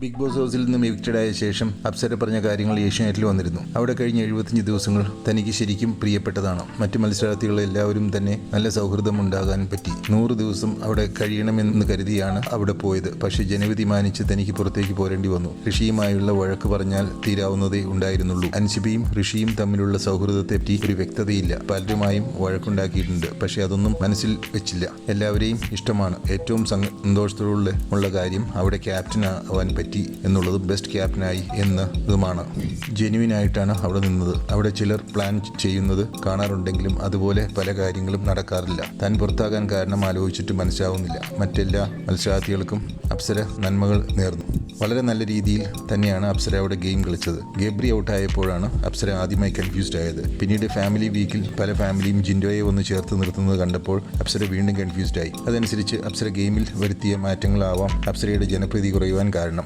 Big boss ഹൗസിൽ നിന്നും എവിക്റ്റഡായ ശേഷം അപ്സര പറഞ്ഞ കാര്യങ്ങൾ ഏഷ്യാനെറ്റിൽ വന്നിരുന്നു. അവിടെ കഴിഞ്ഞ 75 ദിവസങ്ങൾ തനിക്ക് ശരിക്കും പ്രിയപ്പെട്ടതാണ്. മറ്റു മത്സരാർത്ഥികൾ എല്ലാവരും തന്നെ നല്ല സൗഹൃദം ഉണ്ടാകാൻ പറ്റി. 100 ദിവസം അവിടെ കഴിയണമെന്ന് കരുതിയാണ് അവിടെ പോയത്. പക്ഷേ ജനവിധി മാനിച്ച് തനിക്ക് പുറത്തേക്ക് പോരേണ്ടി വന്നു. ഋഷിയുമായുള്ള വഴക്ക് പറഞ്ഞാൽ തീരാവുന്നതേ ഉണ്ടായിരുന്നുള്ളൂ. അൻസിബയും ഋഷിയും തമ്മിലുള്ള സൗഹൃദത്തെ പറ്റി ഒരു വ്യക്തതയില്ല. പലരുമായും വഴക്കുണ്ടാക്കിയിട്ടുണ്ട്. പക്ഷേ അതൊന്നും മനസ്സിൽ വെച്ചില്ല. എല്ലാവരെയും ഇഷ്ടമാണ്. ഏറ്റവും സന്തോഷത്തോടുള്ള കാര്യം അവിടെ ക്യാപ്റ്റൻ ആവാൻ പറ്റി എന്നുള്ളതും ബെസ്റ്റ് ക്യാപ്റ്റനായി എന്നതുമാണ്. ജെന്യുവിനായിട്ടാണ് അവിടെ നിന്നത്. അവിടെ ചിലർ പ്ലാൻ ചെയ്യുന്നത് കാണാറുണ്ടെങ്കിലും അതുപോലെ പല കാര്യങ്ങളും നടക്കാറില്ല. താൻ പുറത്താകാൻ കാരണം ആലോചിച്ചിട്ട് മനസ്സിലാവുന്നില്ല. മറ്റെല്ലാ മത്സരാർത്ഥികൾക്കും അപ്സര നന്മകൾ നേർന്നു. വളരെ നല്ല രീതിയിൽ തന്നെയാണ് അപ്സര അവിടെ ഗെയിം കളിച്ചത്. ഗബ്രി ഔട്ടായപ്പോഴാണ് അപ്സര ആദ്യമായി കൺഫ്യൂസ്ഡ് ആയത്. പിന്നീട് ഫാമിലി വീക്കിൽ പല ഫാമിലിയും ജിൻഡോയെ ഒന്ന് ചേർത്ത് നിർത്തുന്നത് കണ്ടപ്പോൾ അപ്സര വീണ്ടും കൺഫ്യൂസ്ഡ് ആയി. അതനുസരിച്ച് അപ്സര ഗെയിമിൽ വരുത്തിയ മാറ്റങ്ങളാവാം അപ്സരയുടെ ജനപ്രീതി കുറയുവാൻ കാരണം.